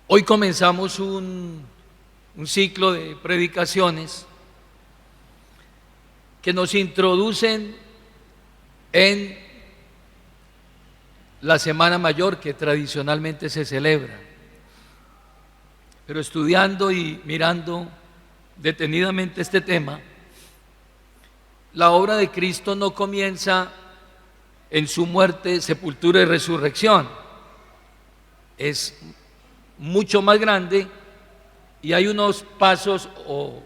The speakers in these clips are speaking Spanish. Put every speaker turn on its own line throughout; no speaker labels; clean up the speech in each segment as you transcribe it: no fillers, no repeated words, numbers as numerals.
Hoy comenzamos un ciclo de predicaciones que nos introducen en la Semana Mayor que tradicionalmente se celebra. Pero estudiando y mirando detenidamente este tema, la obra de Cristo no comienza en su muerte, sepultura y resurrección. Es mucho más grande y hay unos pasos o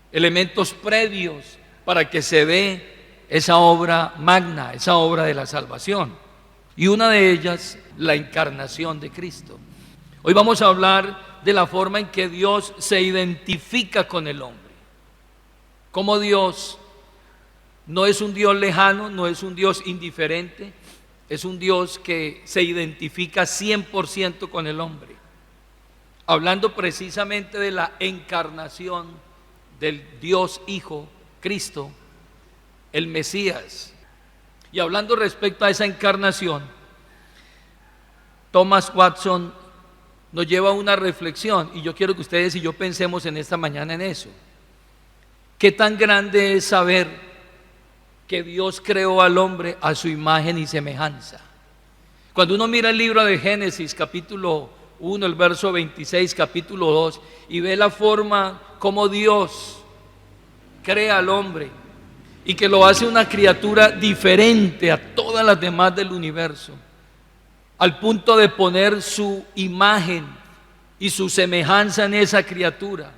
elementos previos para que se dé esa obra magna, esa obra de la salvación. Y una de ellas, la encarnación de Cristo. Hoy vamos a hablar de la forma en que Dios se identifica con el hombre. Cómo Dios no es un Dios lejano, no es un Dios indiferente, es un Dios que se identifica 100% con el hombre. Hablando precisamente de la encarnación del Dios Hijo, Cristo, el Mesías. Y hablando respecto a esa encarnación, Thomas Watson nos lleva a una reflexión, y yo quiero que ustedes y yo pensemos en esta mañana en eso. ¿Qué tan grande es saber que Dios creó al hombre a su imagen y semejanza? Cuando uno mira el libro de Génesis, capítulo 1, el verso 26, capítulo 2, y ve la forma como Dios crea al hombre y que lo hace una criatura diferente a todas las demás del universo, al punto de poner su imagen y su semejanza en esa criatura,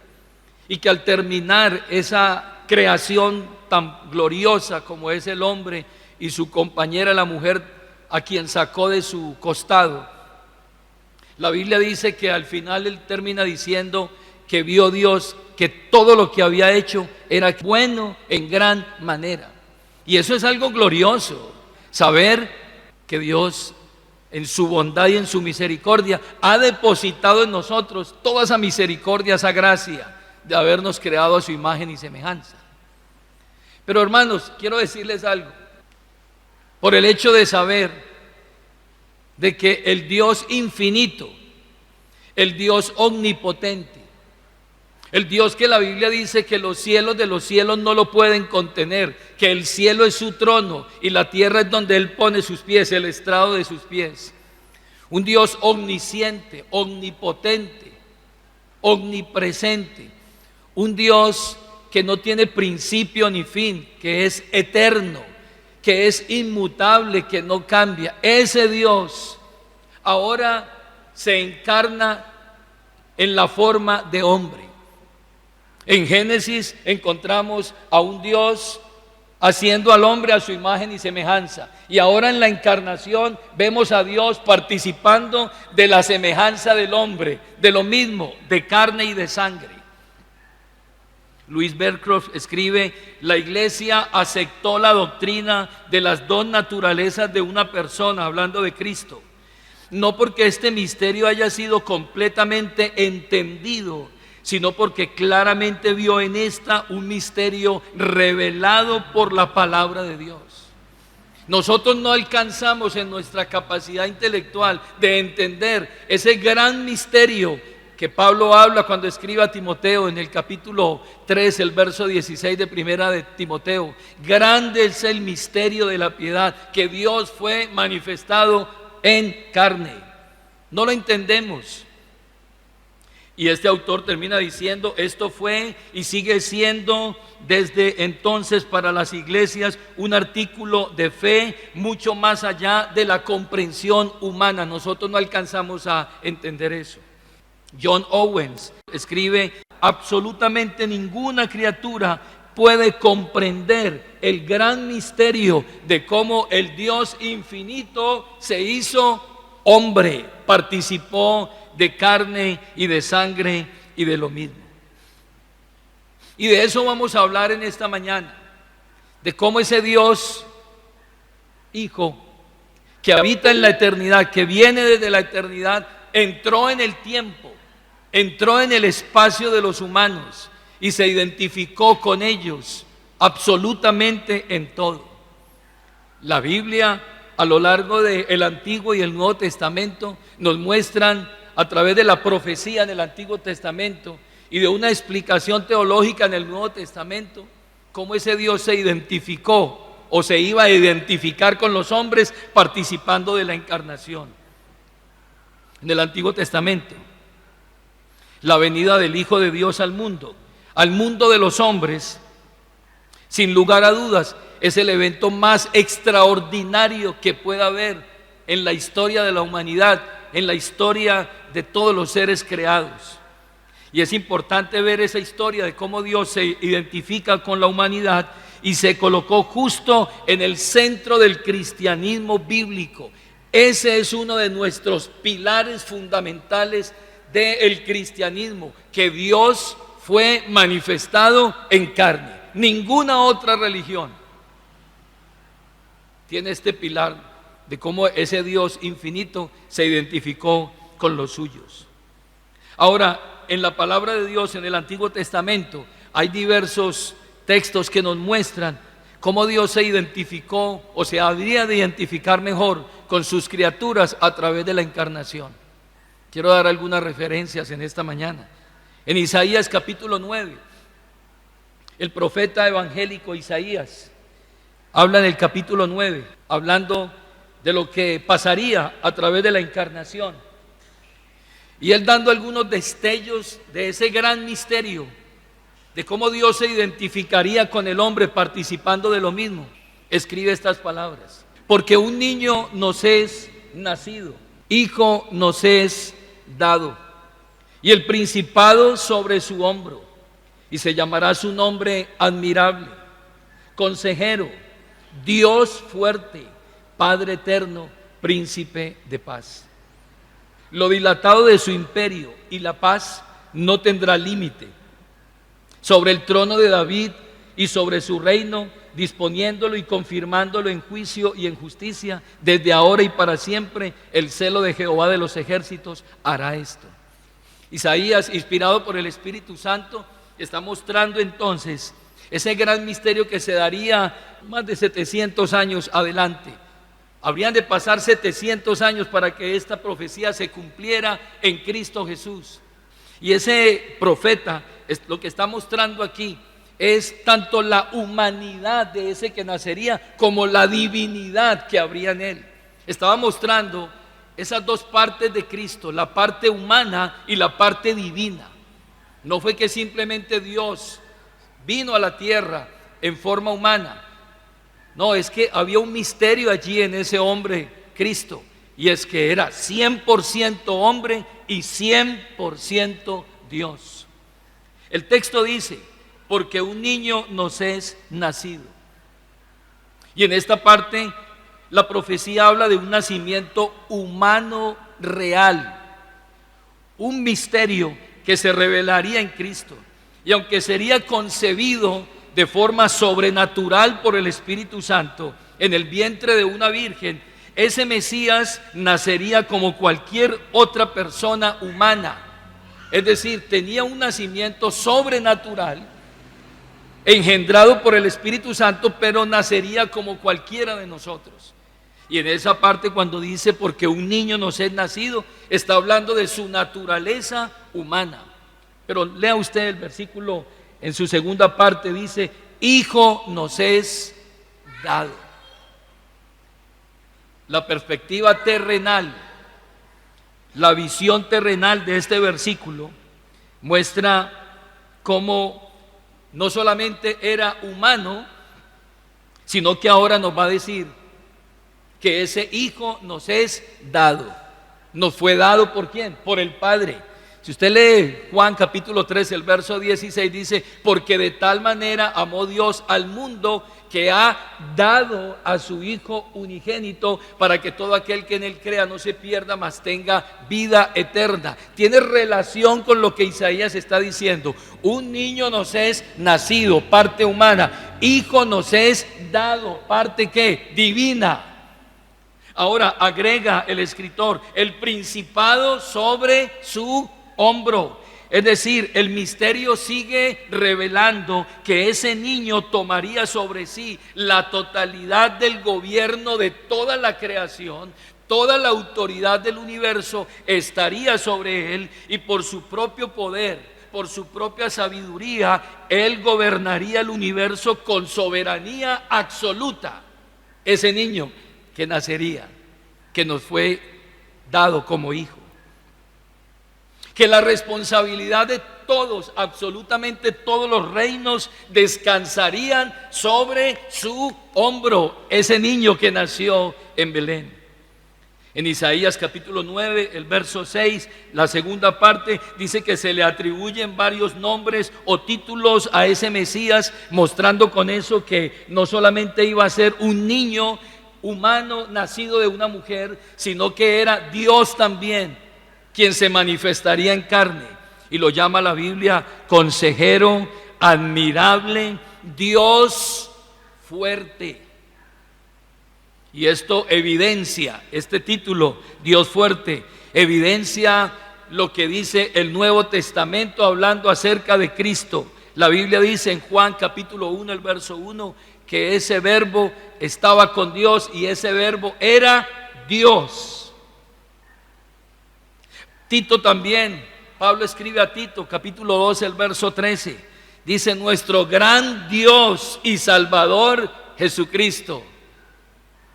y que al terminar esa creación tan gloriosa como es el hombre y su compañera la mujer a quien sacó de su costado, la Biblia dice que al final él termina diciendo que vio Dios que todo lo que había hecho era bueno en gran manera. Y eso es algo glorioso, saber que Dios en su bondad y en su misericordia ha depositado en nosotros toda esa misericordia, esa gracia de habernos creado a su imagen y semejanza. Pero hermanos, quiero decirles algo. Por el hecho de saber de que el Dios infinito, el Dios omnipotente, el Dios que la Biblia dice que los cielos de los cielos no lo pueden contener, que el cielo es su trono y la tierra es donde Él pone sus pies, el estrado de sus pies. Un Dios omnisciente, omnipotente, omnipresente. Un Dios que no tiene principio ni fin, que es eterno, que es inmutable, que no cambia. Ese Dios ahora se encarna en la forma de hombre. En Génesis encontramos a un Dios haciendo al hombre a su imagen y semejanza. Y ahora en la encarnación vemos a Dios participando de la semejanza del hombre, de lo mismo, de carne y de sangre. Louis Berkhoff escribe: la iglesia aceptó la doctrina de las dos naturalezas de una persona, hablando de Cristo, no porque este misterio haya sido completamente entendido, sino porque claramente vio en esta un misterio revelado por la palabra de Dios. Nosotros no alcanzamos en nuestra capacidad intelectual de entender ese gran misterio que Pablo habla cuando escribe a Timoteo en el capítulo 3, el verso 16 de primera de Timoteo. Grande es el misterio de la piedad, que Dios fue manifestado en carne. No lo entendemos. Y este autor termina diciendo: esto fue y sigue siendo desde entonces para las iglesias un artículo de fe mucho más allá de la comprensión humana. Nosotros no alcanzamos a entender eso. John Owens escribe: absolutamente ninguna criatura puede comprender el gran misterio de cómo el Dios infinito se hizo hombre, participó de carne y de sangre y de lo mismo. Y de eso vamos a hablar en esta mañana, de cómo ese Dios Hijo que habita en la eternidad, que viene desde la eternidad, entró en el tiempo, entró en el espacio de los humanos y se identificó con ellos absolutamente en todo. La Biblia a lo largo del Antiguo y el Nuevo Testamento nos muestran a través de la profecía en el Antiguo Testamento y de una explicación teológica en el Nuevo Testamento, cómo ese Dios se identificó o se iba a identificar con los hombres participando de la encarnación. En el Antiguo Testamento, la venida del Hijo de Dios al mundo de los hombres, sin lugar a dudas, es el evento más extraordinario que pueda haber en la historia de la humanidad, en la historia de todos los seres creados. Y es importante ver esa historia de cómo Dios se identifica con la humanidad y se colocó justo en el centro del cristianismo bíblico. Ese es uno de nuestros pilares fundamentales del cristianismo, que Dios fue manifestado en carne. Ninguna otra religión tiene este pilar de cómo ese Dios infinito se identificó con los suyos. Ahora, en la palabra de Dios, en el Antiguo Testamento, hay diversos textos que nos muestran cómo Dios se identificó, o se habría de identificar mejor con sus criaturas a través de la encarnación. Quiero dar algunas referencias en esta mañana. En Isaías capítulo 9, el profeta evangélico Isaías habla en el capítulo 9, hablando de lo que pasaría a través de la encarnación. Y él dando algunos destellos de ese gran misterio, de cómo Dios se identificaría con el hombre participando de lo mismo, escribe estas palabras: porque un niño nos es nacido, hijo nos es dado, y el principado sobre su hombro, y se llamará su nombre admirable, consejero, Dios fuerte, Padre eterno, príncipe de paz. Lo dilatado de su imperio y la paz no tendrá límite sobre el trono de David y sobre su reino, disponiéndolo y confirmándolo en juicio y en justicia, desde ahora y para siempre. El celo de Jehová de los ejércitos hará esto. Isaías, inspirado por el Espíritu Santo, está mostrando entonces ese gran misterio que se daría más de 700 años adelante. Habrían de pasar 700 años para que esta profecía se cumpliera en Cristo Jesús. Y ese profeta, lo que está mostrando aquí, es tanto la humanidad de ese que nacería como la divinidad que habría en él. Estaba mostrando esas dos partes de Cristo, la parte humana y la parte divina. No fue que simplemente Dios vino a la tierra en forma humana. No, es que había un misterio allí en ese hombre Cristo, y es que era 100% hombre y 100% Dios. El texto dice: porque un niño nos es nacido. Y en esta parte la profecía habla de un nacimiento humano real, un misterio que se revelaría en Cristo. Y aunque sería concebido de forma sobrenatural por el Espíritu Santo en el vientre de una virgen, ese Mesías nacería como cualquier otra persona humana. Es decir, tenía un nacimiento sobrenatural, engendrado por el Espíritu Santo, pero nacería como cualquiera de nosotros. Y en esa parte, cuando dice porque un niño nos es nacido, está hablando de su naturaleza humana. Pero lea usted el versículo en su segunda parte, dice: hijo nos es dado. La perspectiva terrenal, la visión terrenal de este versículo muestra cómo no solamente era humano, sino que ahora nos va a decir que ese hijo nos es dado. Nos fue dado ¿por quién? Por el Padre. Si usted lee Juan capítulo 13, el verso 16, dice: porque de tal manera amó Dios al mundo que ha dado a su Hijo unigénito, para que todo aquel que en él crea no se pierda, mas tenga vida eterna. Tiene relación con lo que Isaías está diciendo. Un niño nos es nacido, parte humana. Hijo nos es dado, parte ¿qué? Divina. Ahora agrega el escritor: el principado sobre su hombro. Es decir, el misterio sigue revelando que ese niño tomaría sobre sí la totalidad del gobierno de toda la creación, toda la autoridad del universo estaría sobre él, y por su propio poder, por su propia sabiduría, él gobernaría el universo con soberanía absoluta. Ese niño que nacería, que nos fue dado como hijo, que la responsabilidad de todos, absolutamente todos los reinos, descansarían sobre su hombro. Ese niño que nació en Belén. En Isaías capítulo 9, el verso 6, la segunda parte, dice que se le atribuyen varios nombres o títulos a ese Mesías, mostrando con eso que no solamente iba a ser un niño humano nacido de una mujer, sino que era Dios también quien se manifestaría en carne. Y lo llama la Biblia consejero, admirable, Dios fuerte. Y esto evidencia, este título, Dios fuerte, evidencia lo que dice el Nuevo Testamento hablando acerca de Cristo. La Biblia dice en Juan capítulo 1, el verso 1, que ese verbo estaba con Dios y ese verbo era Dios. Tito también, Pablo escribe a Tito capítulo 2, el verso 13, dice: nuestro gran Dios y Salvador Jesucristo,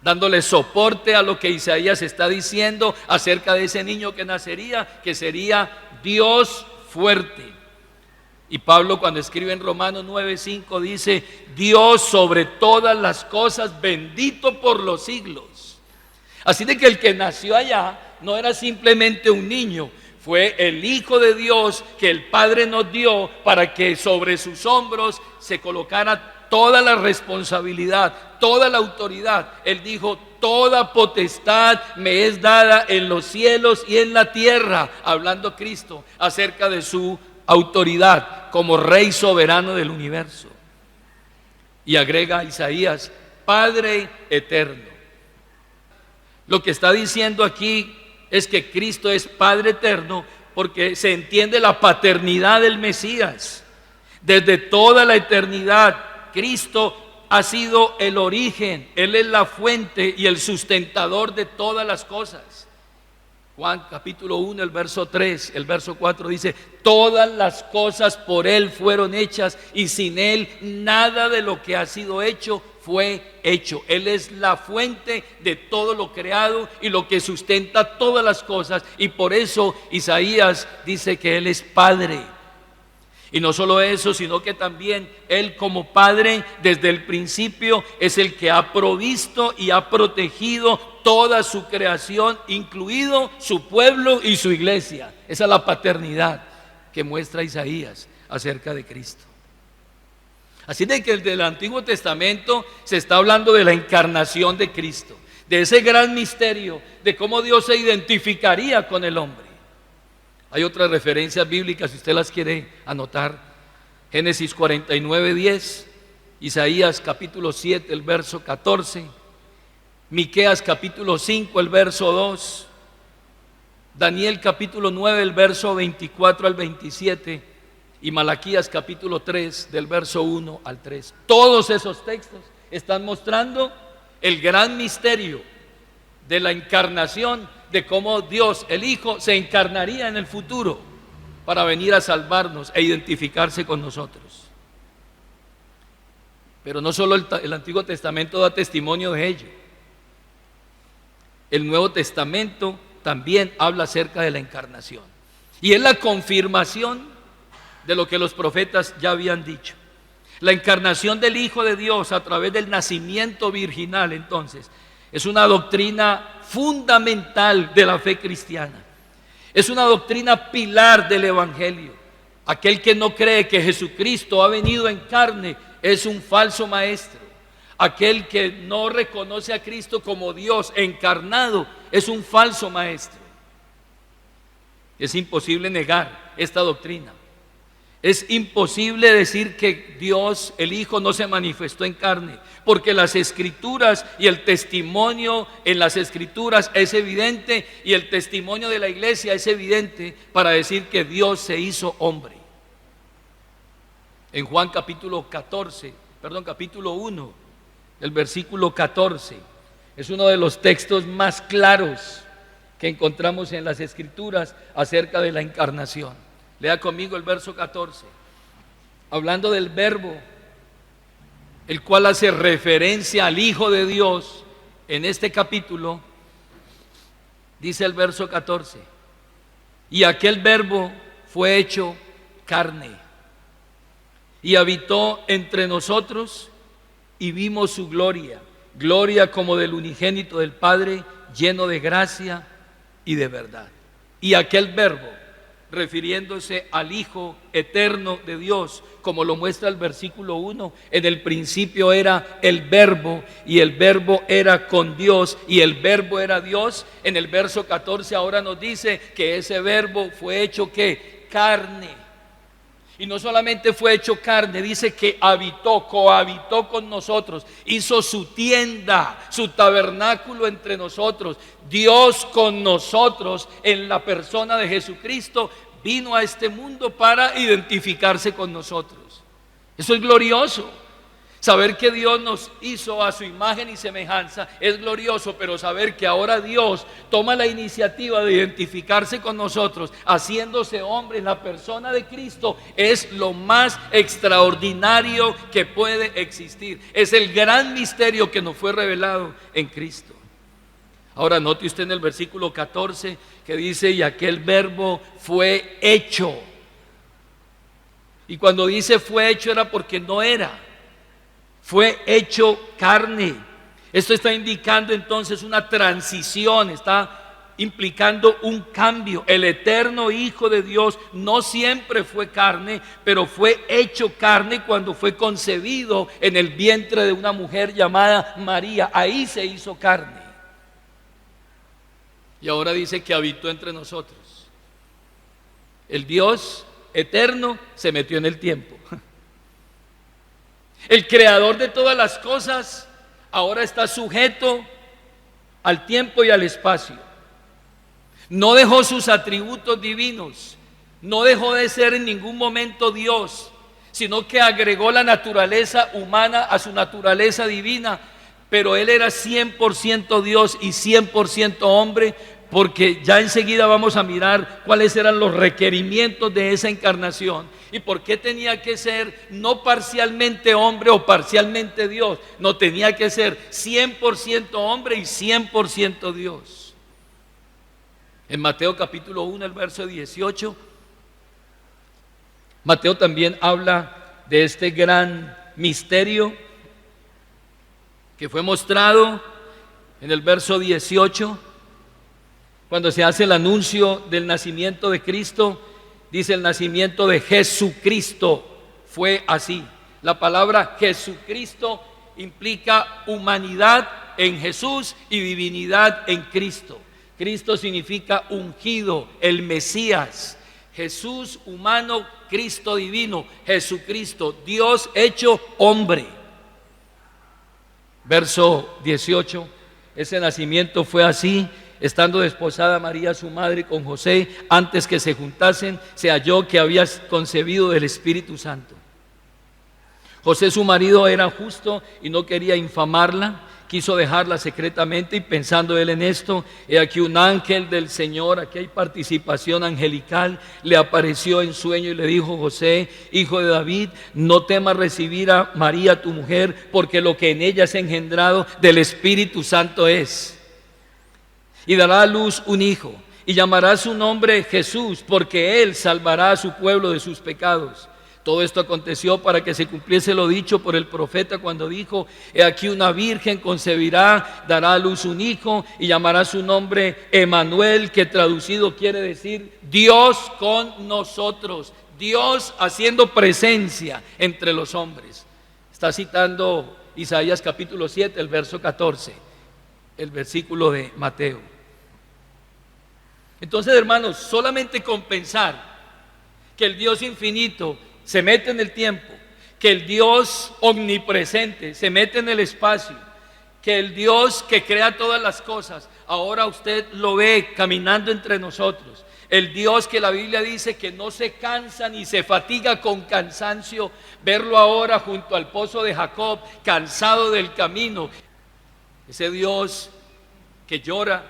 dándole soporte a lo que Isaías está diciendo acerca de ese niño que nacería, que sería Dios fuerte. Y Pablo, cuando escribe en Romanos 9:5, dice: Dios sobre todas las cosas, bendito por los siglos. Así de que el que nació allá no era simplemente un niño, fue el Hijo de Dios que el Padre nos dio para que sobre sus hombros se colocara toda la responsabilidad, toda la autoridad. Él dijo: toda potestad me es dada en los cielos y en la tierra, hablando Cristo acerca de su autoridad como Rey soberano del universo. Y agrega Isaías: Padre eterno. Lo que está diciendo aquí es que Cristo es Padre eterno porque se entiende la paternidad del Mesías. Desde toda la eternidad, Cristo ha sido el origen, Él es la fuente y el sustentador de todas las cosas. Juan capítulo 1, el verso 3, el verso 4 dice: todas las cosas por Él fueron hechas y sin Él nada de lo que ha sido hecho fue hecho. Él es la fuente de todo lo creado y lo que sustenta todas las cosas, y por eso Isaías dice que Él es Padre. Y no solo eso, sino que también Él como Padre desde el principio es el que ha provisto y ha protegido toda su creación, incluido su pueblo y su iglesia. Esa es la paternidad que muestra Isaías acerca de Cristo. Así de que desde el Antiguo Testamento se está hablando de la encarnación de Cristo, de ese gran misterio de cómo Dios se identificaría con el hombre. Hay otras referencias bíblicas si usted las quiere anotar: Génesis 49:10, Isaías capítulo 7, el verso 14, Miqueas capítulo 5, el verso 2, Daniel capítulo 9, el verso 24 al 27, y Malaquías capítulo 3, del verso 1 al 3. Todos esos textos están mostrando el gran misterio de la encarnación, de cómo Dios, el Hijo, se encarnaría en el futuro para venir a salvarnos e identificarse con nosotros. Pero no solo el Antiguo Testamento da testimonio de ello, el Nuevo Testamento también habla acerca de la encarnación, y es la confirmación de lo que los profetas ya habían dicho. La encarnación del Hijo de Dios a través del nacimiento virginal, entonces, es una doctrina fundamental de la fe cristiana. Es una doctrina pilar del Evangelio. Aquel que no cree que Jesucristo ha venido en carne es un falso maestro. Aquel que no reconoce a Cristo como Dios encarnado es un falso maestro. Es imposible negar esta doctrina. Es imposible decir que Dios, el Hijo, no se manifestó en carne, porque las Escrituras y el testimonio en las Escrituras es evidente, y el testimonio de la iglesia es evidente para decir que Dios se hizo hombre. En Juan capítulo 1, el versículo 14, Es uno de los textos más claros que encontramos en las Escrituras acerca de la encarnación. Lea conmigo el verso 14. Hablando del Verbo, el cual hace referencia al Hijo de Dios en este capítulo, dice el verso 14: y aquel Verbo fue hecho carne y habitó entre nosotros, y vimos su gloria, gloria como del unigénito del Padre, lleno de gracia y de verdad. Y aquel Verbo, refiriéndose al Hijo eterno de Dios, como lo muestra el versículo 1, en el principio era el Verbo, y el Verbo era con Dios, y el Verbo era Dios. En el verso 14 ahora nos dice que ese Verbo fue hecho ¿qué? Carne. Y no solamente fue hecho carne, dice que habitó, cohabitó con nosotros, hizo su tienda, su tabernáculo entre nosotros. Dios con nosotros en la persona de Jesucristo vino a este mundo para identificarse con nosotros. Eso es glorioso. Saber que Dios nos hizo a su imagen y semejanza es glorioso, pero saber que ahora Dios toma la iniciativa de identificarse con nosotros, haciéndose hombre en la persona de Cristo, es lo más extraordinario que puede existir. Es el gran misterio que nos fue revelado en Cristo. Ahora note usted en el versículo 14 que dice: y aquel Verbo fue hecho. Y cuando dice fue hecho era porque no era. Fue hecho carne. Esto está indicando entonces una transición, está implicando un cambio. El eterno Hijo de Dios no siempre fue carne, pero fue hecho carne cuando fue concebido en el vientre de una mujer llamada María. Ahí se hizo carne. Y ahora dice que habitó entre nosotros. El Dios eterno se metió en el tiempo. El creador de todas las cosas ahora está sujeto al tiempo y al espacio. No dejó sus atributos divinos, no dejó de ser en ningún momento Dios, sino que agregó la naturaleza humana a su naturaleza divina. Pero Él era 100% Dios y 100% hombre, porque ya enseguida vamos a mirar cuáles eran los requerimientos de esa encarnación y por qué tenía que ser no parcialmente hombre o parcialmente Dios. No, tenía que ser 100% hombre y 100% Dios. En Mateo capítulo 1, el verso 18, Mateo también habla de este gran misterio que fue mostrado en el verso 18. Cuando se hace el anuncio del nacimiento de Cristo, dice: el nacimiento de Jesucristo fue así. La palabra Jesucristo implica humanidad en Jesús y divinidad en Cristo. Cristo significa ungido, el Mesías. Jesús humano, Cristo divino. Jesucristo, Dios hecho hombre. Verso 18, ese nacimiento fue así. Estando desposada María su madre con José, antes que se juntasen, se halló que había concebido del Espíritu Santo. José su marido era justo y no quería infamarla, quiso dejarla secretamente, y pensando él en esto, he aquí un ángel del Señor, aquí hay participación angelical, le apareció en sueño y le dijo: José, hijo de David, no temas recibir a María tu mujer, porque lo que en ella es engendrado del Espíritu Santo es. Y dará a luz un hijo, y llamará su nombre Jesús, porque él salvará a su pueblo de sus pecados. Todo esto aconteció para que se cumpliese lo dicho por el profeta cuando dijo: he aquí una virgen concebirá, dará a luz un hijo, y llamará su nombre Emanuel, que traducido quiere decir Dios con nosotros. Dios haciendo presencia entre los hombres. Está citando Isaías capítulo 7, el verso 14, el versículo de Mateo. Entonces, hermanos, solamente con pensar que el Dios infinito se mete en el tiempo, que el Dios omnipresente se mete en el espacio, que el Dios que crea todas las cosas, ahora usted lo ve caminando entre nosotros. El Dios que la Biblia dice que no se cansa ni se fatiga con cansancio, verlo ahora junto al pozo de Jacob, cansado del camino. ese Dios que llora,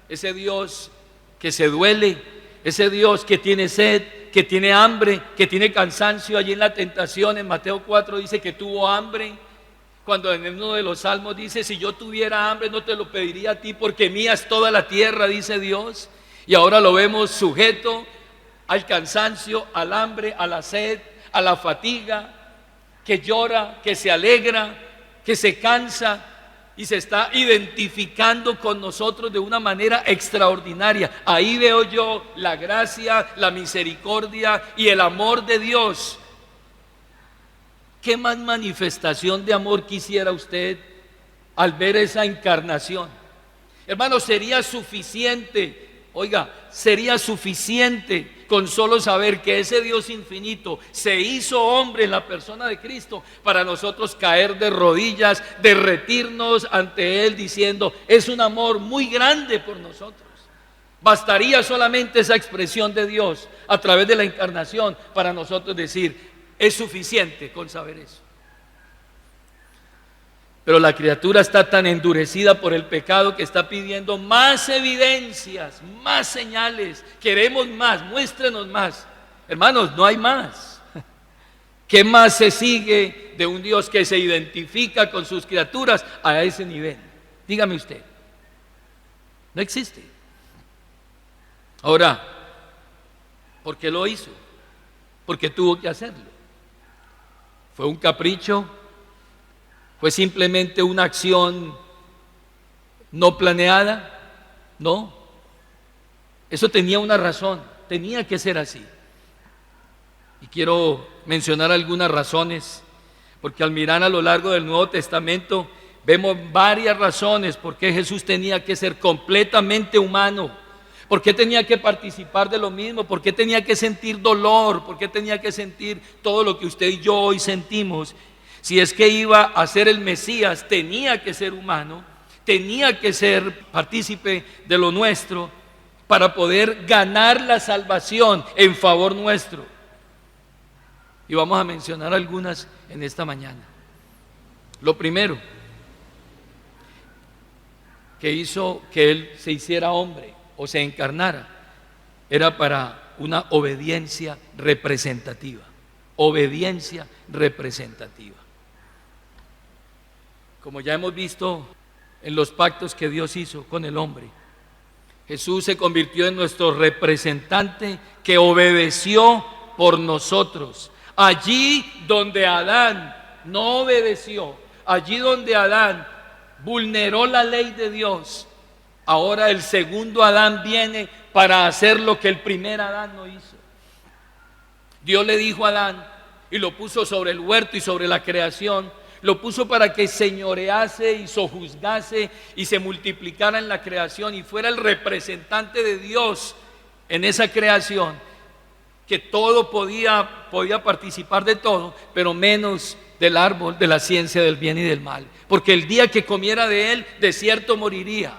ese Dios que se duele, ese Dios que tiene sed, que tiene hambre, que tiene cansancio. Allí en la tentación, en Mateo 4 dice que tuvo hambre, cuando en uno de los salmos dice: si yo tuviera hambre no te lo pediría a ti, porque mía es toda la tierra, dice Dios. Y ahora lo vemos sujeto al cansancio, al hambre, a la sed, a la fatiga, que llora, que se alegra, que se cansa y se está identificando con nosotros de una manera extraordinaria. Ahí veo yo la gracia, la misericordia y el amor de Dios. ¿Qué más manifestación de amor quisiera usted al ver esa encarnación? Hermano, sería suficiente, oiga, sería suficiente con solo saber que ese Dios infinito se hizo hombre en la persona de Cristo para nosotros caer de rodillas, derretirnos ante Él diciendo: es un amor muy grande por nosotros. Bastaría solamente esa expresión de Dios a través de la encarnación para nosotros decir: es suficiente con saber eso. Pero la criatura está tan endurecida por el pecado que está pidiendo más evidencias, más señales. Queremos más, muéstrenos más. Hermanos, no hay más. ¿Qué más se sigue de un Dios que se identifica con sus criaturas a ese nivel? Dígame usted. No existe. Ahora, ¿por qué lo hizo? Porque tuvo que hacerlo. ¿Fue un capricho? ¿Fue simplemente una acción no planeada? No. Eso tenía una razón, tenía que ser así. Y quiero mencionar algunas razones, porque al mirar a lo largo del Nuevo Testamento vemos varias razones por qué Jesús tenía que ser completamente humano. ¿Por qué tenía que participar de lo mismo? ¿Por qué tenía que sentir dolor? ¿Por qué tenía que sentir todo lo que usted y yo hoy sentimos? Si es que iba a ser el Mesías, tenía que ser humano, tenía que ser partícipe de lo nuestro para poder ganar la salvación en favor nuestro. Y vamos a mencionar algunas en esta mañana. Lo primero que hizo que Él se hiciera hombre o se encarnara era para una obediencia representativa. Obediencia representativa. Como ya hemos visto en los pactos que Dios hizo con el hombre, Jesús se convirtió en nuestro representante que obedeció por nosotros. Allí donde Adán no obedeció, allí donde Adán vulneró la ley de Dios, ahora el segundo Adán viene para hacer lo que el primer Adán no hizo. Dios le dijo a Adán y lo puso sobre el huerto y sobre la creación. Lo puso para que señorease y sojuzgase y se multiplicara en la creación y fuera el representante de Dios en esa creación, que todo podía participar de todo, pero menos del árbol de la ciencia del bien y del mal, porque el día que comiera de él, de cierto moriría.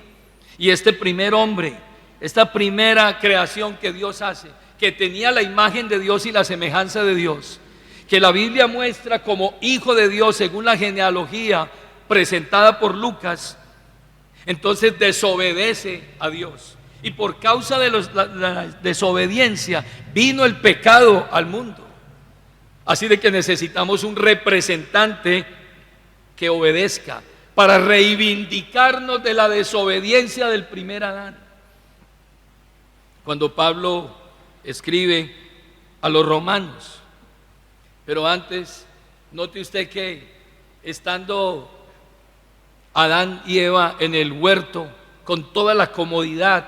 Y este primer hombre, esta primera creación que Dios hace, que tenía la imagen de Dios y la semejanza de Dios, que la Biblia muestra como hijo de Dios según la genealogía presentada por Lucas, entonces desobedece a Dios. Y por causa de la desobediencia vino el pecado al mundo. Así de que necesitamos un representante que obedezca para reivindicarnos de la desobediencia del primer Adán. Cuando Pablo escribe a los romanos, pero antes, note usted que estando Adán y Eva en el huerto, con toda la comodidad,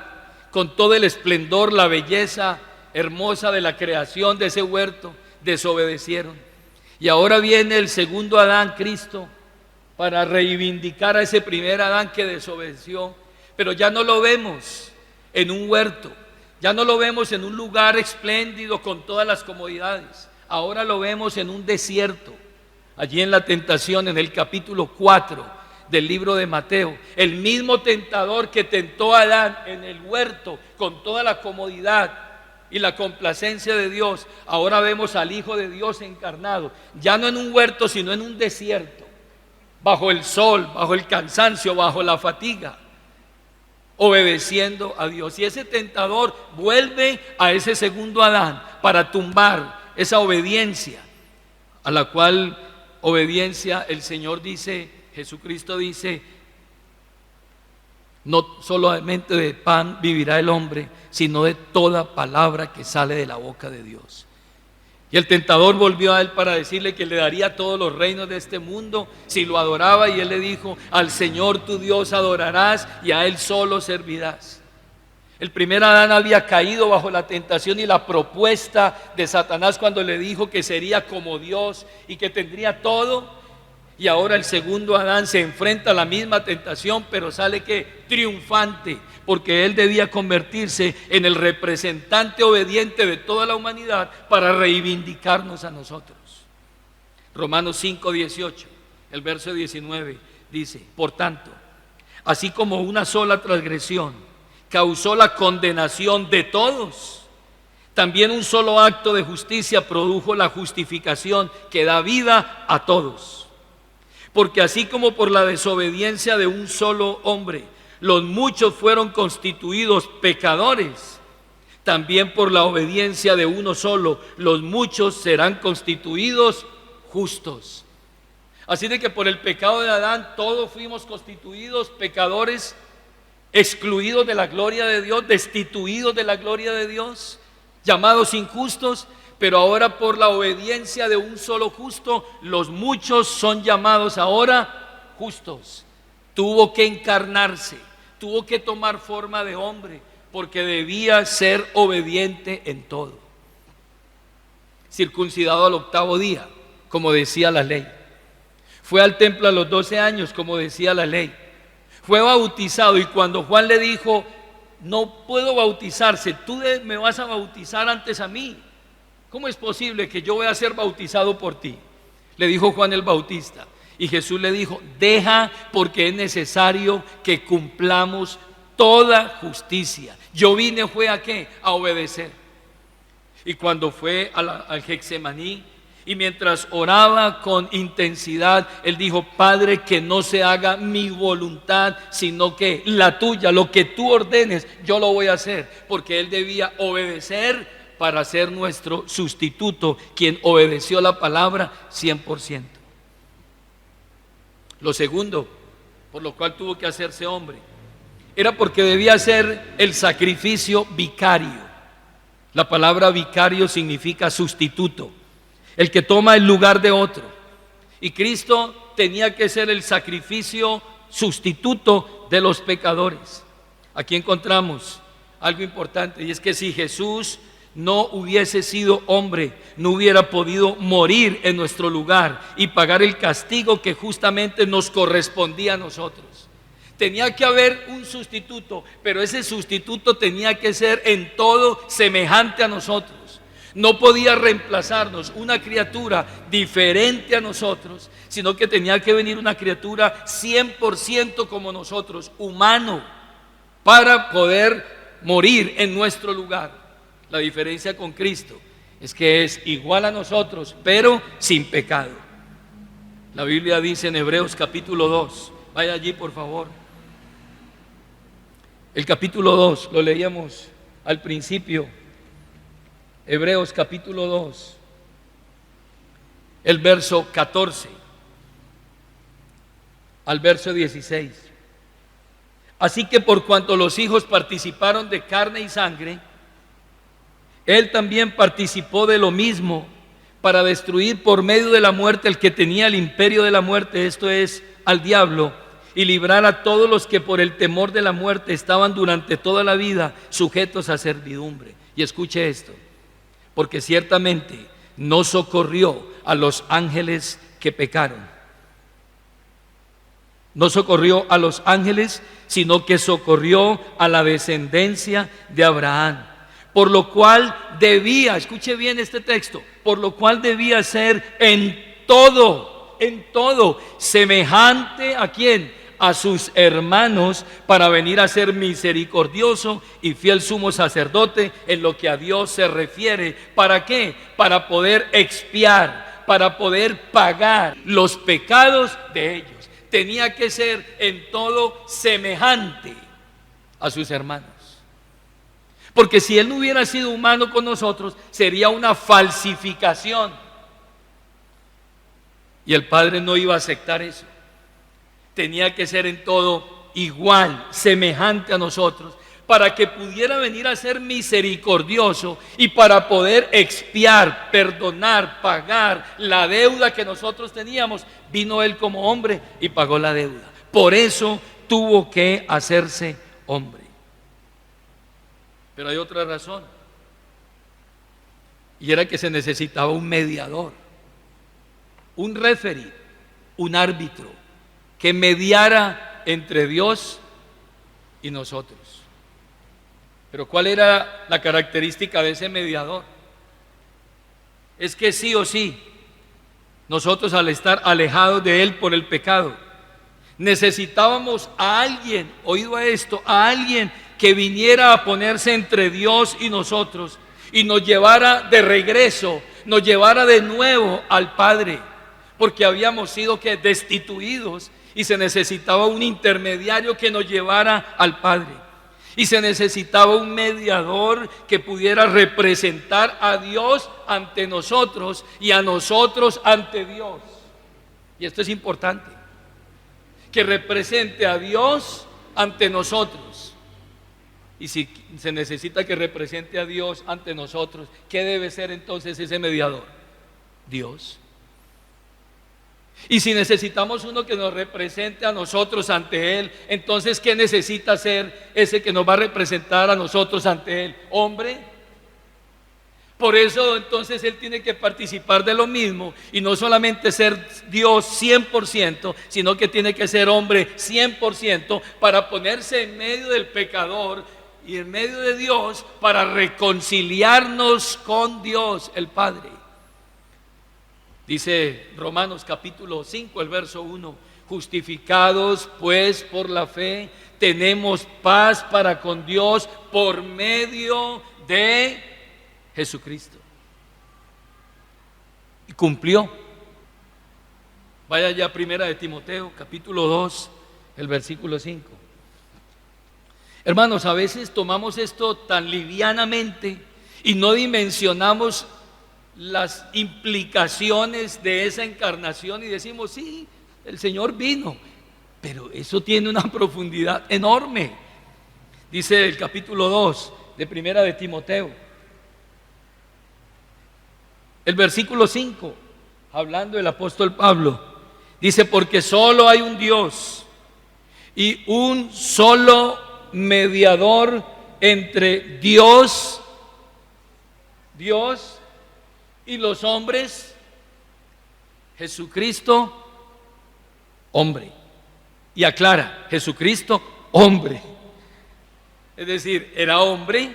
con todo el esplendor, la belleza hermosa de la creación de ese huerto, desobedecieron. Y ahora viene el segundo Adán, Cristo, para reivindicar a ese primer Adán que desobedeció. Pero ya no lo vemos en un huerto, ya no lo vemos en un lugar espléndido con todas las comodidades. Ahora lo vemos en un desierto, allí en la tentación, en el capítulo 4 del libro de Mateo. El mismo tentador que tentó a Adán en el huerto con toda la comodidad y la complacencia de Dios, ahora vemos al Hijo de Dios encarnado, ya no en un huerto, sino en un desierto, bajo el sol, bajo el cansancio, bajo la fatiga, obedeciendo a Dios. Y ese tentador vuelve a ese segundo Adán para tumbar esa obediencia, a la cual obediencia el Señor dice, Jesucristo dice, no solamente de pan vivirá el hombre, sino de toda palabra que sale de la boca de Dios. Y el tentador volvió a él para decirle que le daría todos los reinos de este mundo si lo adoraba, y él le dijo, al Señor tu Dios adorarás y a Él solo servirás. El primer Adán había caído bajo la tentación y la propuesta de Satanás cuando le dijo que sería como Dios y que tendría todo. Y ahora el segundo Adán se enfrenta a la misma tentación, pero sale que triunfante, porque él debía convertirse en el representante obediente de toda la humanidad para reivindicarnos a nosotros. Romanos 5:18, el verso 19 dice, por tanto, así como una sola transgresión causó la condenación de todos, también un solo acto de justicia produjo la justificación que da vida a todos. Porque así como por la desobediencia de un solo hombre los muchos fueron constituidos pecadores, también por la obediencia de uno solo los muchos serán constituidos justos. Así de que por el pecado de Adán todos fuimos constituidos pecadores, excluidos de la gloria de Dios, destituidos de la gloria de Dios, llamados injustos. Pero ahora por la obediencia de un solo justo, los muchos son llamados ahora justos. Tuvo que encarnarse, tuvo que tomar forma de hombre, porque debía ser obediente en todo. Circuncidado al 8º día, como decía la ley. Fue al templo a los 12 años, como decía la ley. Fue bautizado, y cuando Juan le dijo, no puedo bautizarse, tú me vas a bautizar antes a mí. ¿Cómo es posible que yo voy a ser bautizado por ti? Le dijo Juan el Bautista. Y Jesús le dijo, deja, porque es necesario que cumplamos toda justicia. Yo vine fue a ¿qué? A obedecer. Y cuando fue al Getsemaní, y mientras oraba con intensidad, él dijo, Padre, que no se haga mi voluntad, sino que la tuya, lo que tú ordenes, yo lo voy a hacer. Porque él debía obedecer para ser nuestro sustituto, quien obedeció la palabra 100%. Lo segundo, por lo cual tuvo que hacerse hombre, era porque debía ser el sacrificio vicario. La palabra vicario significa sustituto, el que toma el lugar de otro. Y Cristo tenía que ser el sacrificio sustituto de los pecadores. Aquí encontramos algo importante, y es que si Jesús no hubiese sido hombre, no hubiera podido morir en nuestro lugar y pagar el castigo que justamente nos correspondía a nosotros. Tenía que haber un sustituto, pero ese sustituto tenía que ser en todo semejante a nosotros. No podía reemplazarnos una criatura diferente a nosotros, sino que tenía que venir una criatura 100% como nosotros, humano, para poder morir en nuestro lugar. La diferencia con Cristo es que es igual a nosotros, pero sin pecado. La Biblia dice en Hebreos capítulo 2, vaya allí por favor. El capítulo 2, lo leíamos al principio. Hebreos capítulo 2, el verso 14 al verso 16. Así que por cuanto los hijos participaron de carne y sangre, Él también participó de lo mismo, para destruir por medio de la muerte el que tenía el imperio de la muerte, esto es, al diablo, y librar a todos los que por el temor de la muerte estaban durante toda la vida sujetos a servidumbre. Y escuche esto, porque ciertamente no socorrió a los ángeles que pecaron. No socorrió a los ángeles, sino que socorrió a la descendencia de Abraham. Por lo cual debía, escuche bien este texto, por lo cual debía ser en todo, semejante ¿a quién? A sus hermanos, para venir a ser misericordioso y fiel sumo sacerdote en lo que a Dios se refiere. ¿Para qué? Para poder expiar, para poder pagar los pecados de ellos. tenía que ser en todo semejante a sus hermanos. Porque si Él no hubiera sido humano con nosotros, sería una falsificación. Y el Padre no iba a aceptar eso. Tenía que ser en todo igual, semejante a nosotros, para que pudiera venir a ser misericordioso y para poder expiar, perdonar, pagar la deuda que nosotros teníamos. Vino Él como hombre y pagó la deuda. Por eso tuvo que hacerse hombre. Pero hay otra razón, y era que se necesitaba un mediador, un referee, un árbitro que mediara entre Dios y nosotros. Pero ¿cuál era la característica de ese mediador? Es que sí o sí, nosotros al estar alejados de Él por el pecado, necesitábamos a alguien, oído a esto, a alguien que viniera a ponerse entre Dios y nosotros y nos llevara de regreso, nos llevara de nuevo al Padre, porque habíamos sido destituidos y se necesitaba un intermediario que nos llevara al Padre. Y se necesitaba un mediador que pudiera representar a Dios ante nosotros y a nosotros ante Dios. Y esto es importante, que represente a Dios ante nosotros. Y si se necesita que represente a Dios ante nosotros, ¿qué debe ser entonces ese mediador? Dios. Y si necesitamos uno que nos represente a nosotros ante Él, entonces ¿qué necesita ser ese que nos va a representar a nosotros ante Él? Hombre. Por eso entonces Él tiene que participar de lo mismo y no solamente ser Dios 100%, sino que tiene que ser hombre 100% para ponerse en medio del pecador y en medio de Dios para reconciliarnos con Dios el Padre. Dice Romanos capítulo 5, el verso 1: justificados pues por la fe, tenemos paz para con Dios por medio de Jesucristo. Y cumplió. Vaya ya primera de Timoteo, capítulo 2, el versículo 5. Hermanos, a veces tomamos esto tan livianamente y no dimensionamos las implicaciones de esa encarnación y decimos, sí, el Señor vino, pero eso tiene una profundidad enorme. Dice el capítulo 2 de primera de Timoteo, el versículo 5, hablando el apóstol Pablo, dice: porque solo hay un Dios y un solo mediador entre Dios y los hombres, Jesucristo, hombre. Y aclara, Jesucristo, hombre. Es decir, era hombre,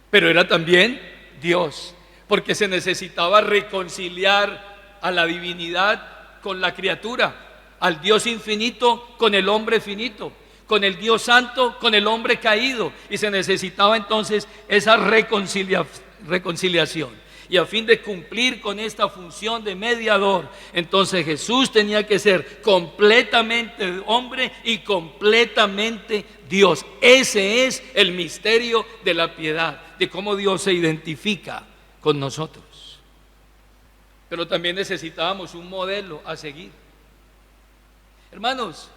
pero era también Dios, porque se necesitaba reconciliar a la divinidad con la criatura, al Dios infinito con el hombre finito, con el Dios santo con el hombre caído, y se necesitaba entonces esa reconciliación. Y a fin de cumplir con esta función de mediador, entonces Jesús tenía que ser completamente hombre y completamente Dios. Ese es el misterio de la piedad, de cómo Dios se identifica con nosotros. Pero también necesitábamos un modelo a seguir. Hermanos,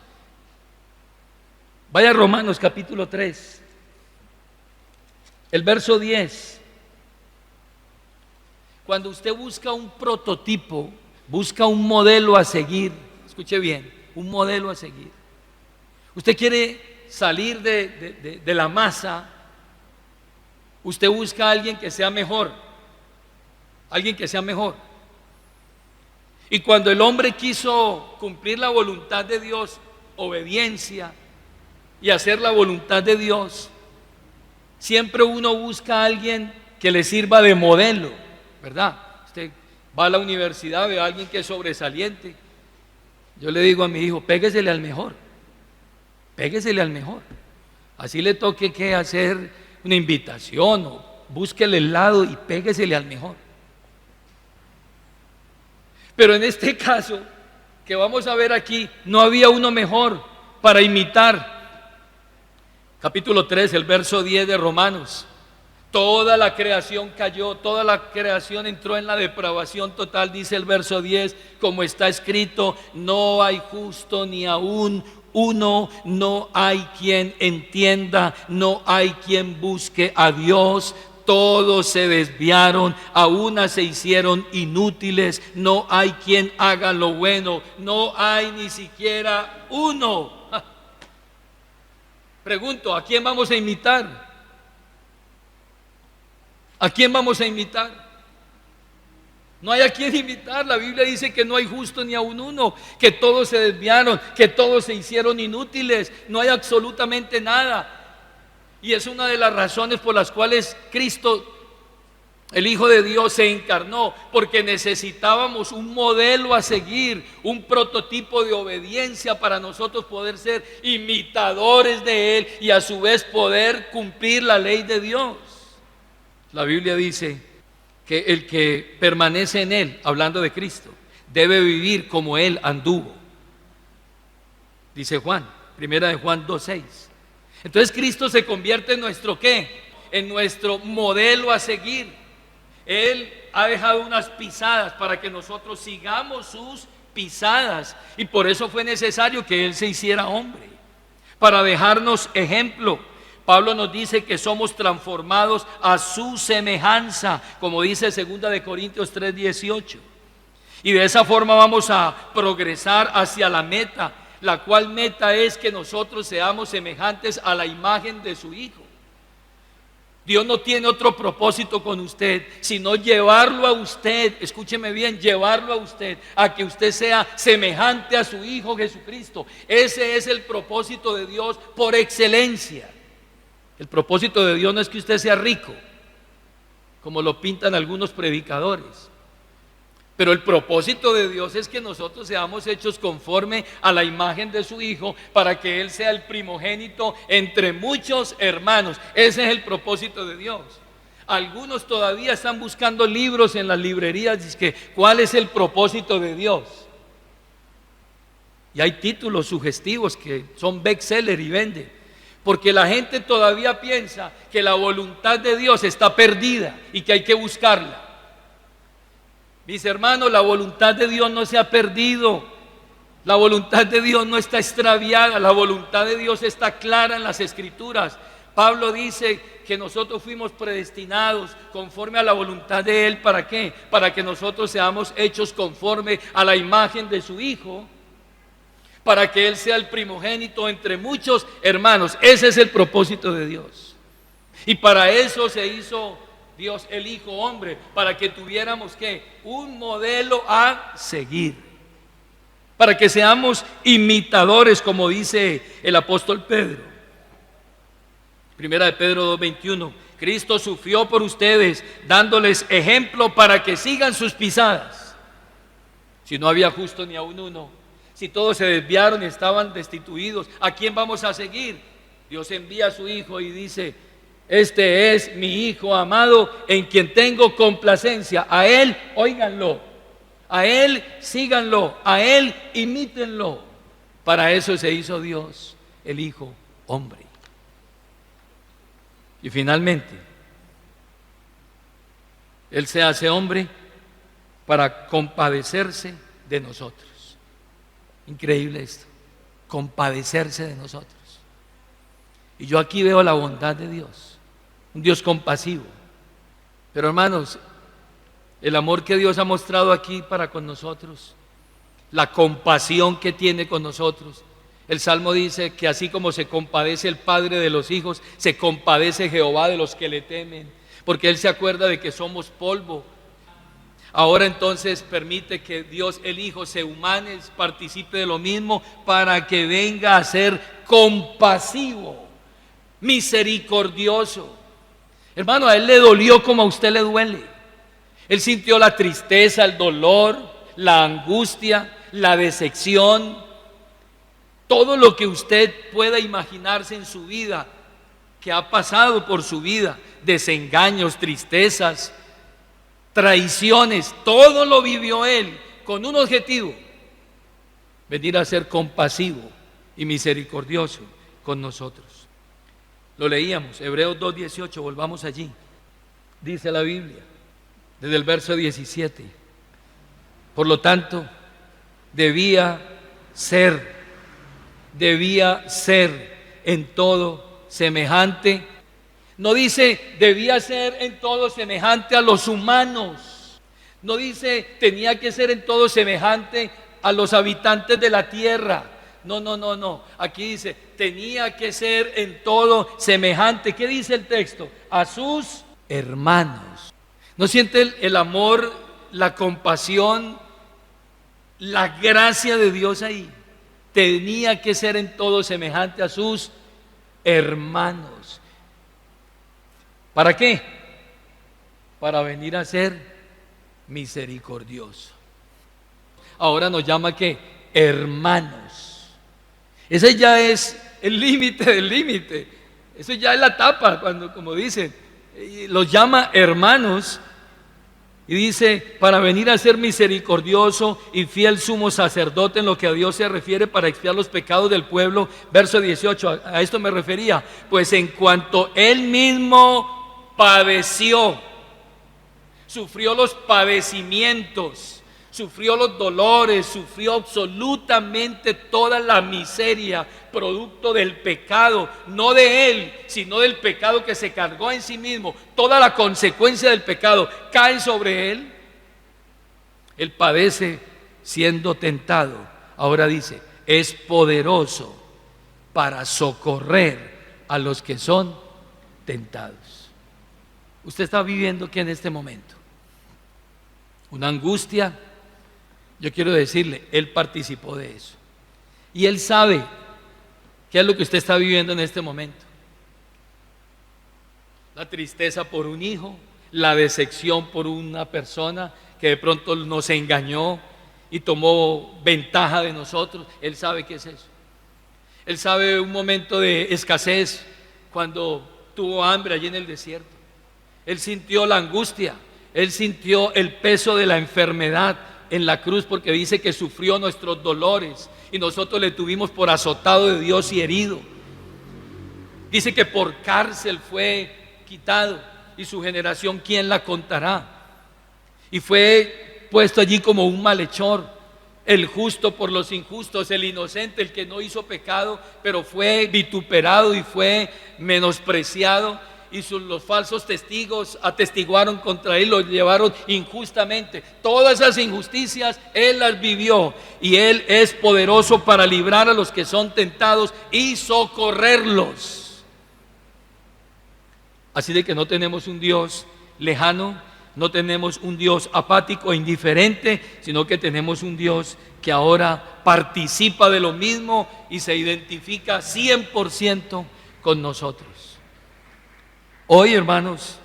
vaya a Romanos capítulo 3, el verso 10. Cuando usted busca un prototipo, busca un modelo a seguir, escuche bien, un modelo a seguir. Usted quiere salir de la masa, usted busca a alguien que sea mejor, alguien que sea mejor. Y cuando el hombre quiso cumplir la voluntad de Dios, obediencia y hacer la voluntad de Dios, siempre uno busca a alguien que le sirva de modelo, ¿verdad? Usted va a la universidad, ve a alguien que es sobresaliente. Yo le digo a mi hijo, péguesele al mejor, péguesele al mejor. Así le toque que hacer una invitación o búsquele el lado y péguesele al mejor. Pero en este caso, que vamos a ver aquí, no había uno mejor para imitar. Capítulo 3, el verso 10 de Romanos. Toda la creación cayó, toda la creación entró en la depravación total, dice el verso 10, como está escrito, no hay justo ni aún uno, no hay quien entienda, no hay quien busque a Dios. Todos se desviaron, a una se hicieron inútiles, no hay quien haga lo bueno, no hay ni siquiera uno. Pregunto, ¿a quién vamos a imitar? ¿A quién vamos a imitar? No hay a quién imitar. La Biblia dice que no hay justo ni aun uno, que todos se desviaron, que todos se hicieron inútiles, no hay absolutamente nada. Y es una de las razones por las cuales Cristo, el Hijo de Dios, se encarnó, porque necesitábamos un modelo a seguir, un prototipo de obediencia para nosotros poder ser imitadores de Él y a su vez poder cumplir la ley de Dios. La Biblia dice que el que permanece en Él, hablando de Cristo, debe vivir como Él anduvo. Dice Juan, primera de Juan 2:6. Entonces Cristo se convierte en nuestro ¿qué? En nuestro modelo a seguir. Él ha dejado unas pisadas para que nosotros sigamos sus pisadas. Y por eso fue necesario que Él se hiciera hombre, para dejarnos ejemplo. Pablo nos dice que somos transformados a su semejanza, como dice 2 de Corintios 3:18. Y de esa forma vamos a progresar hacia la meta, la cual meta es que nosotros seamos semejantes a la imagen de su Hijo. Dios no tiene otro propósito con usted, sino llevarlo a usted, escúcheme bien, llevarlo a usted, a que usted sea semejante a su Hijo Jesucristo. Ese es el propósito de Dios por excelencia. El propósito de Dios no es que usted sea rico, como lo pintan algunos predicadores. Pero el propósito de Dios es que nosotros seamos hechos conforme a la imagen de su Hijo, para que Él sea el primogénito entre muchos hermanos. Ese es el propósito de Dios. Algunos todavía están buscando libros en las librerías, dicen, ¿cuál es el propósito de Dios? Y hay títulos sugestivos que son bestseller y venden, porque la gente todavía piensa que la voluntad de Dios está perdida y que hay que buscarla. Mis hermanos, la voluntad de Dios no se ha perdido, la voluntad de Dios no está extraviada, la voluntad de Dios está clara en las Escrituras. Pablo dice que nosotros fuimos predestinados conforme a la voluntad de Él. ¿Para qué? Para que nosotros seamos hechos conforme a la imagen de su Hijo, para que Él sea el primogénito entre muchos hermanos. Ese es el propósito de Dios. Y para eso se hizo Dios el Hijo hombre, para que tuviéramos ¿qué? Un modelo a seguir, para que seamos imitadores, como dice el apóstol Pedro. Primera de Pedro 2:21. Cristo sufrió por ustedes, dándoles ejemplo para que sigan sus pisadas. Si no había justo ni aun uno, si todos se desviaron y estaban destituidos, ¿a quién vamos a seguir? Dios envía a su Hijo y dice: este es mi Hijo amado, en quien tengo complacencia. A Él óiganlo, a Él síganlo, a Él imítenlo. Para eso se hizo Dios el Hijo hombre. Y finalmente, Él se hace hombre para compadecerse de nosotros. Increíble esto, compadecerse de nosotros. Y yo aquí veo la bondad de Dios, un Dios compasivo. Pero hermanos, el amor que Dios ha mostrado aquí para con nosotros, la compasión que tiene con nosotros. El Salmo dice que así como se compadece el Padre de los hijos, se compadece Jehová de los que le temen, porque Él se acuerda de que somos polvo. Ahora entonces permite que Dios el Hijo se humane, participe de lo mismo, para que venga a ser compasivo, misericordioso. Hermano, a Él le dolió como a usted le duele. Él sintió la tristeza, el dolor, la angustia, la decepción, todo lo que usted pueda imaginarse en su vida, que ha pasado por su vida, desengaños, tristezas, traiciones, todo lo vivió Él con un objetivo: venir a ser compasivo y misericordioso con nosotros. Lo leíamos, Hebreos 2:18, volvamos allí. Dice la Biblia, desde el verso 17: por lo tanto, debía ser en todo semejante. No dice debía ser en todo semejante a los humanos. No dice tenía que ser en todo semejante a los habitantes de la tierra. No. Aquí dice tenía que ser en todo semejante. ¿Qué dice el texto? A sus hermanos. ¿No siente el amor, la compasión, la gracia de Dios ahí? Tenía que ser en todo semejante a sus hermanos. ¿Para qué? Para venir a ser misericordioso. Ahora nos llama ¿qué? Hermanos. Ese ya es el límite del límite. Eso ya es la tapa, cuando, como dicen, los llama hermanos. Y dice, para venir a ser misericordioso y fiel sumo sacerdote en lo que a Dios se refiere para expiar los pecados del pueblo. Verso 18, a esto me refería. Pues en cuanto Él mismo padeció, sufrió los padecimientos, sufrió los dolores, sufrió absolutamente toda la miseria producto del pecado, no de Él, sino del pecado que se cargó en sí mismo. Toda la consecuencia del pecado cae sobre Él. Él padece siendo tentado. Ahora dice, es poderoso para socorrer a los que son tentados. Usted está viviendo ¿qué en este momento? Una angustia. Yo quiero decirle, Él participó de eso. Y Él sabe qué es lo que usted está viviendo en este momento. La tristeza por un hijo, la decepción por una persona que de pronto nos engañó y tomó ventaja de nosotros. Él sabe qué es eso. Él sabe un momento de escasez cuando tuvo hambre allí en el desierto. Él sintió la angustia, Él sintió el peso de la enfermedad en la cruz, porque dice que sufrió nuestros dolores y nosotros le tuvimos por azotado de Dios y herido. Dice que por cárcel fue quitado y su generación ¿quién la contará? Y fue puesto allí como un malhechor, el justo por los injustos, el inocente, el que no hizo pecado, pero fue vituperado y fue menospreciado. Y los falsos testigos atestiguaron contra Él, lo llevaron injustamente. Todas esas injusticias Él las vivió, y Él es poderoso para librar a los que son tentados y socorrerlos. Así de que no tenemos un Dios lejano, no tenemos un Dios apático e indiferente, sino que tenemos un Dios que ahora participa de lo mismo y se identifica 100% con nosotros. Hoy, hermanos,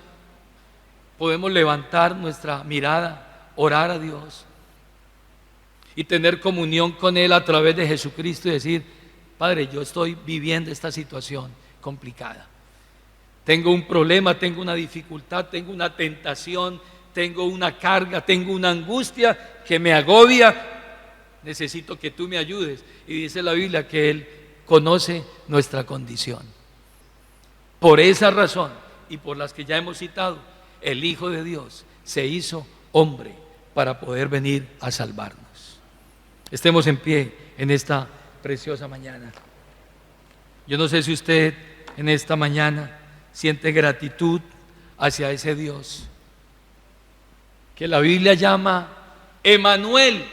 podemos levantar nuestra mirada, orar a Dios y tener comunión con Él a través de Jesucristo y decir, Padre, yo estoy viviendo esta situación complicada. Tengo un problema, tengo una dificultad, tengo una tentación, tengo una carga, tengo una angustia que me agobia. Necesito que tú me ayudes. Y dice la Biblia que Él conoce nuestra condición. Por esa razón y por las que ya hemos citado, el Hijo de Dios se hizo hombre para poder venir a salvarnos. Estemos en pie en esta preciosa mañana. Yo no sé si usted en esta mañana siente gratitud hacia ese Dios que la Biblia llama Emanuel,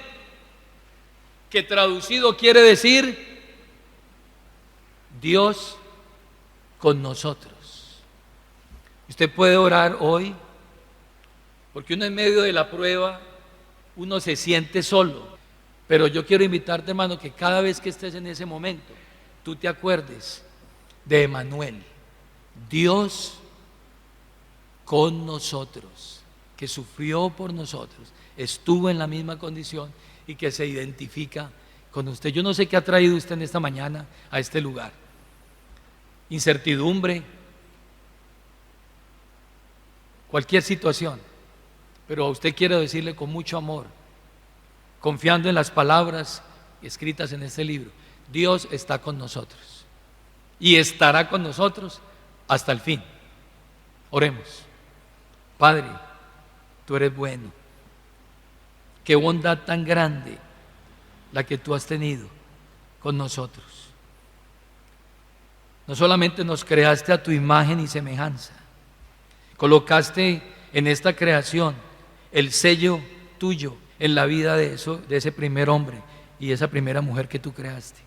que traducido quiere decir Dios con nosotros. Usted puede orar hoy, porque uno en medio de la prueba, uno se siente solo. Pero yo quiero invitarte, hermano, que cada vez que estés en ese momento, tú te acuerdes de Emanuel, Dios con nosotros, que sufrió por nosotros, estuvo en la misma condición y que se identifica con usted. Yo no sé qué ha traído usted en esta mañana a este lugar. Incertidumbre, cualquier situación, pero a usted quiero decirle con mucho amor, confiando en las palabras escritas en este libro. Dios está con nosotros y estará con nosotros hasta el fin. Oremos. Padre, tú eres bueno. Qué bondad tan grande la que tú has tenido con nosotros. No solamente nos creaste a tu imagen y semejanza, colocaste en esta creación el sello tuyo en la vida de ese primer hombre y esa primera mujer que tú creaste.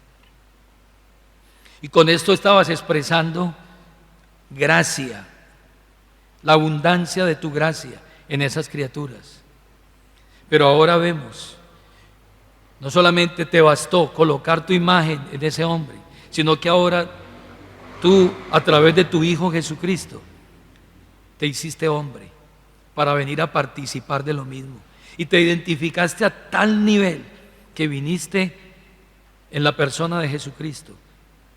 Y con esto estabas expresando gracia, la abundancia de tu gracia en esas criaturas. Pero ahora vemos, no solamente te bastó colocar tu imagen en ese hombre, sino que ahora tú, a través de tu Hijo Jesucristo, te hiciste hombre para venir a participar de lo mismo. Y te identificaste a tal nivel que viniste en la persona de Jesucristo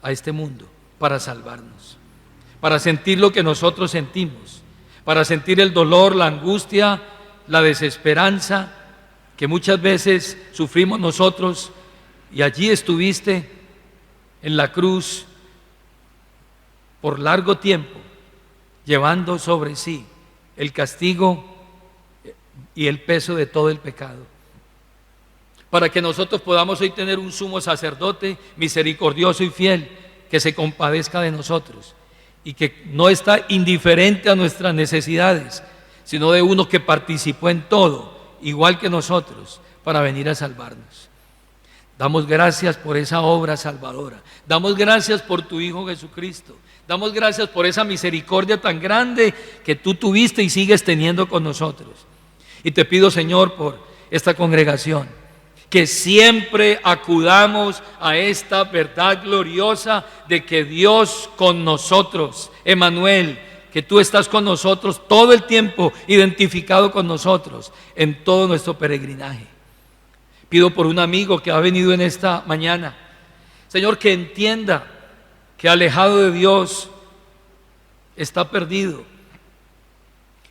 a este mundo para salvarnos, para sentir lo que nosotros sentimos, para sentir el dolor, la angustia, la desesperanza que muchas veces sufrimos nosotros. Y allí estuviste en la cruz por largo tiempo, llevando sobre sí el castigo y el peso de todo el pecado, para que nosotros podamos hoy tener un sumo sacerdote misericordioso y fiel, que se compadezca de nosotros y que no está indiferente a nuestras necesidades, sino de uno que participó en todo, igual que nosotros, para venir a salvarnos. Damos gracias por esa obra salvadora, damos gracias por tu Hijo Jesucristo, damos gracias por esa misericordia tan grande que tú tuviste y sigues teniendo con nosotros. Y te pido, Señor, por esta congregación, que siempre acudamos a esta verdad gloriosa de que Dios con nosotros, Emmanuel, que tú estás con nosotros todo el tiempo, identificado con nosotros en todo nuestro peregrinaje. Pido por un amigo que ha venido en esta mañana, Señor, que entienda que alejado de Dios está perdido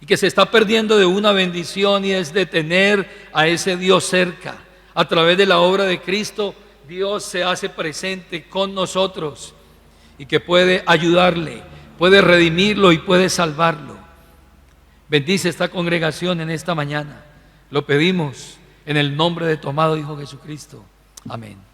y que se está perdiendo de una bendición, y es de tener a ese Dios cerca. A través de la obra de Cristo, Dios se hace presente con nosotros y que puede ayudarle, puede redimirlo y puede salvarlo. Bendice esta congregación en esta mañana. Lo pedimos en el nombre de tu amado Hijo Jesucristo. Amén.